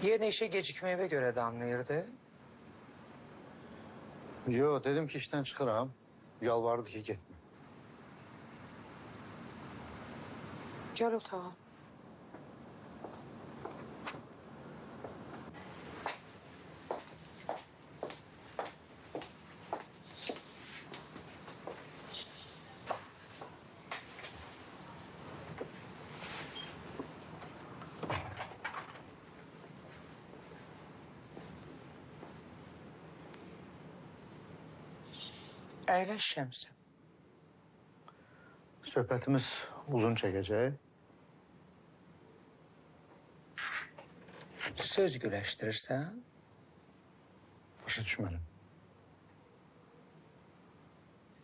Yine işe gecikmeye göre de anlayırdı. Yo, dedim ki işten çıkıram. Yalvardı ki gitme. Gel otağa. Əyləş Şəmsi. Söhbətimiz uzun çəkəcək. Söz güləşdirirsən. Başa düşmədim.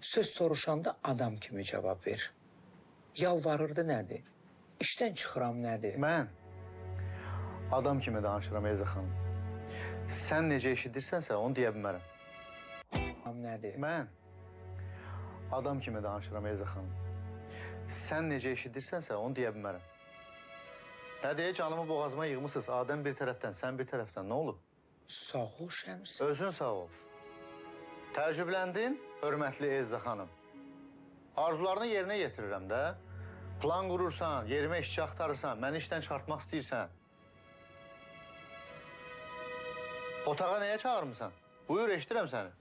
Söz soruşanda adam kimi cavab ver. Yalvarırdı nədir? İşdən çıxıram nədir? Mən adam kimi danışıram Elza xanım. Sən necə eşidirsənsə onu deyə bilmərəm. Nədir? Mən adam kimi danışıram Elza xanım. Sən necə eşidirsənsə onu deyə bilmərəm. Nə deyə canımı boğazıma yığmısınız. Adəm bir tərəfdən, sən bir tərəfdən. Nə olub? Sağ ol Şəmsi. Özün sağ ol. Təəccübləndin, hörmətli Elza xanım. Arzularını yerinə yetirirəm də. Plan qurursan, yerimə işçi axtarırsan, məni işdən çıxartmaq istəyirsən. Otağa nəyə çağırmısan? Buyur, eşidirəm səni.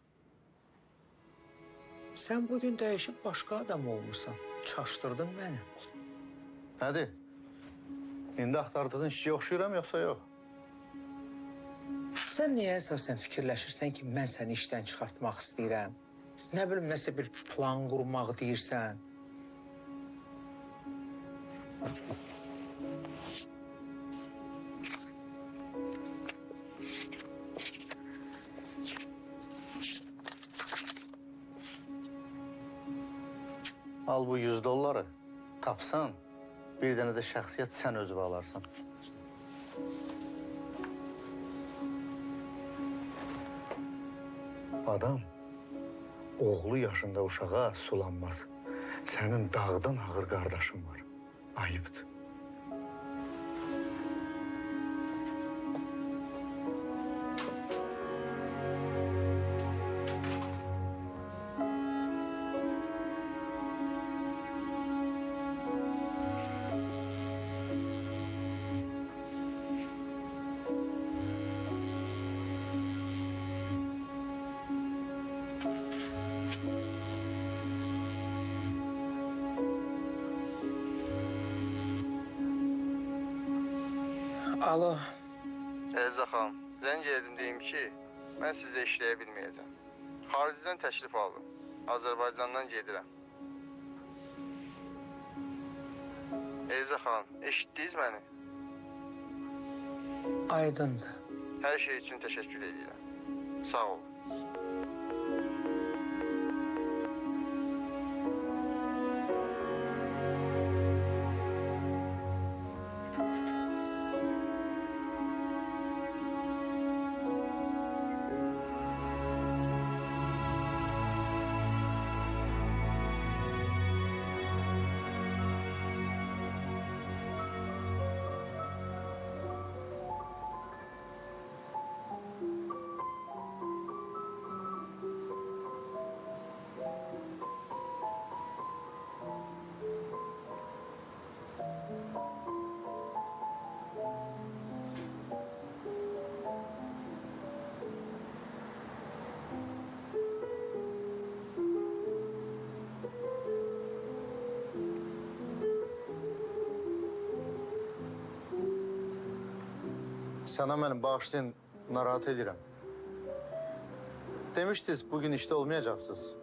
Sən bugün dəyişib başqa adam olmuşsan. Çaşdırdın məni. Nədir? İndi axtardığın işçiyə oxşuyuram, yoxsa yox? Sən niyə əsasən fikirləşirsən ki, mən səni işdən çıxartmaq istəyirəm? Nə bilim, nəsə bir plan qurmaq deyirsən. Al bu $100, tapsan, bir dənə də şəxsiyyət sən özünə alarsan. Adam oğlu yaşında uşağa sulanmaz. Sənin dağdan ağır qardaşın var. Ayıbdır. Alo. Elza xanım, zəng edim deyim ki, mən sizə işləyə bilməyəcəm. Xaricdən təklif aldım. Azərbaycandan gedirəm. Elza xanım, eşitdiniz məni? Aydındır. Hər şey üçün təşəkkür edirəm. Sağ olun. Sana mənim bağışlayın, narahat edirəm. Demişdiniz, bugün işdə olmayacaqsınız.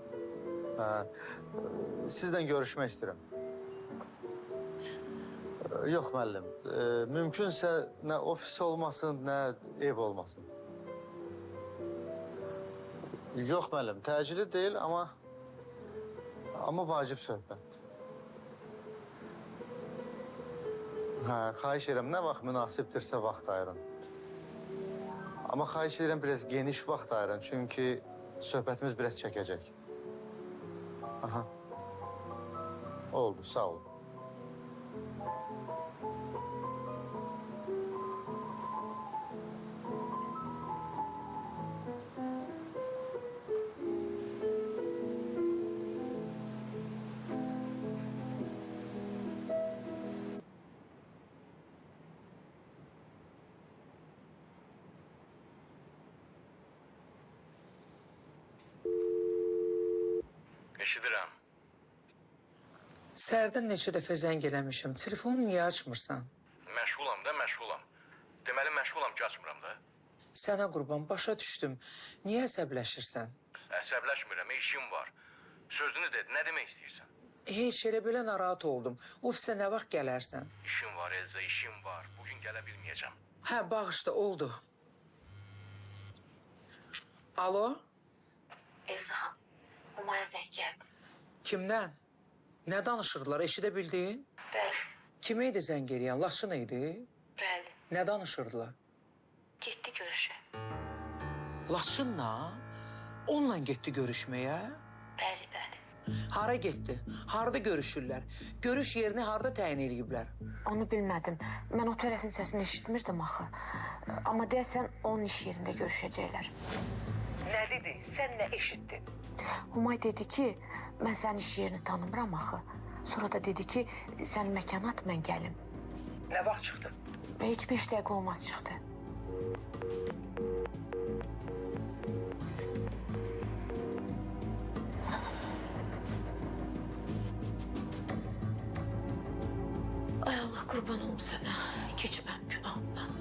Sizdən görüşmək istəyirəm. Yox müəllim, mümkünsə nə ofis olmasın, nə ev olmasın. Yox müəllim, təcili deyil, amma vacib söhbətdir. Xahiş edirəm, nə vaxt münasibdirsə vaxt ayırın. Amma xahiş edirəm, biraz geniş vaxt ayırın, çünki söhbətimiz biraz çəkəcək. Aha. Oldu, sağ olun. Eşidirəm. Səhərdən neçə dəfə zəng eləmişəm. Telefonu niyə açmırsan? Məşğulam da, məşğulam. Deməli, məşğulam ki, açmıram da. Sənə qurban, başa düşdüm. Niyə əsəbləşirsən? Əsəbləşmirəm, işim var. Sözünü dedi, nə demək istəyirsən? Heç elə belə narahat oldum. Ofisə nə vaxt gələrsən? İşim var Elza, işim var. Bugün gələ bilməyəcəm. Hə, bağışla, oldu. Alo? Elza, Humaya zəng gəldi. Kimdən? Nə danışırdılar, eşidə bildin? Bəli, Kimə idi zəng eləyən, Laçın idi? bəli. Nə danışırdılar? Getdi görüşə. Laçınla? Onunla getdi görüşməyə? Bəli, bəli. Hara getdi? Harda görüşürlər? Görüş yerini harda təyin eləyiblər? Onu bilmədim. Mən o tərəfin səsini eşitmirdim axı. Amma deyəsən onun iş yerində görüşəcəklər. Nə dedi? Sən nə eşitdin? Humay dedi ki, mən sənin iş yerini tanımıram axı. Sonra da dedi ki, sən məkana at, mən gəlim. Nə vaxt çıxdı? Və heç 5 dəqiqə olmaz çıxdı. Ay Allah, qurban olum sənə. Keçməm günahımdan.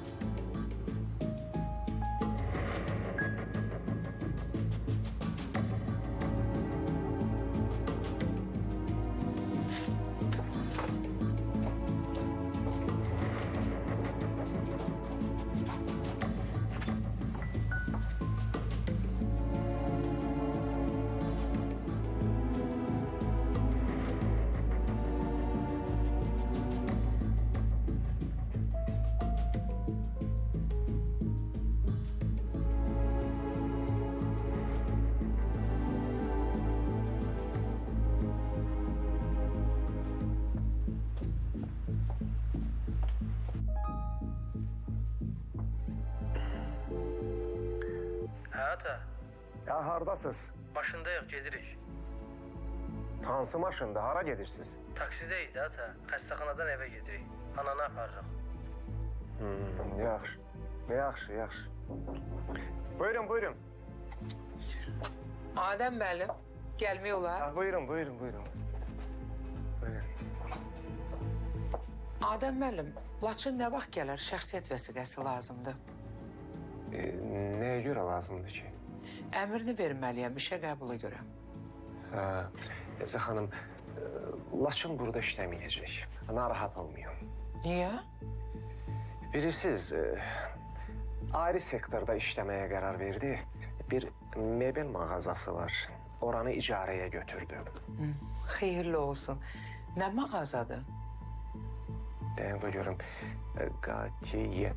Hə, ata. Ya hardasınız? Maşındayıq, gedirik. Hansı maşında? Hara gedirsiniz? Taksidəyik ata. Xəstəxanadan evə gedirik. Ananı aparırıq. Yaxşı. Yaxşı. Buyurun, buyurun. Adəm müəllim, gəlmək olar. Ah, buyurun. Buyurun. Adəm müəllim, Laçın nə vaxt gələr? Şəxsiyyət vəsiqəsi lazımdır. Nəyə görə lazımdır ki? Əmrini verməliyəm işə qəbula görə. Hə, Elza xanım, Laçın burada işləməyəcək. Narahat olmayın. Niyə? Bilirsiniz, ayrı sektorda işləməyə qərar verdi. Bir mebel mağazası var. Oranı icarəyə götürdü. Xeyirli olsun. Nə mağazadır? Deyən qoy görüm.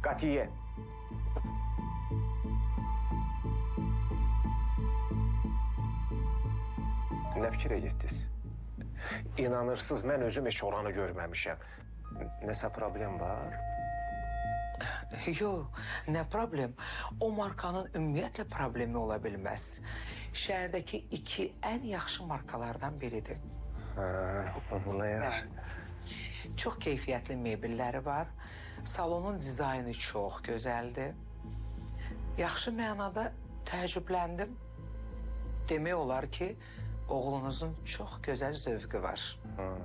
Qatiyə. Nə fikrə getdiniz? İnanırsınız, mən özüm heç oranı görməmişəm. Nəsə problem var? Yox, nə problem? O markanın ümumiyyətlə problemi ola bilməz. Şəhərdəki 2 ən yaxşı markalardan biridir. Hə, buna yaxşı. Çox keyfiyyətli mebelləri var. Salonun dizaynı çox gözəldir. Yaxşı mənada təəccübləndim. Demək olar ki, oğlunuzun çox gözəl zövqü var.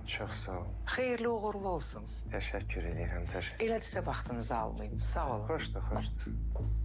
Çox sağ olun. Xeyirli uğurlu olsun. Təşəkkür edirəm. Elədirsə vaxtınızı almayım. Sağ olun. Xoşdur.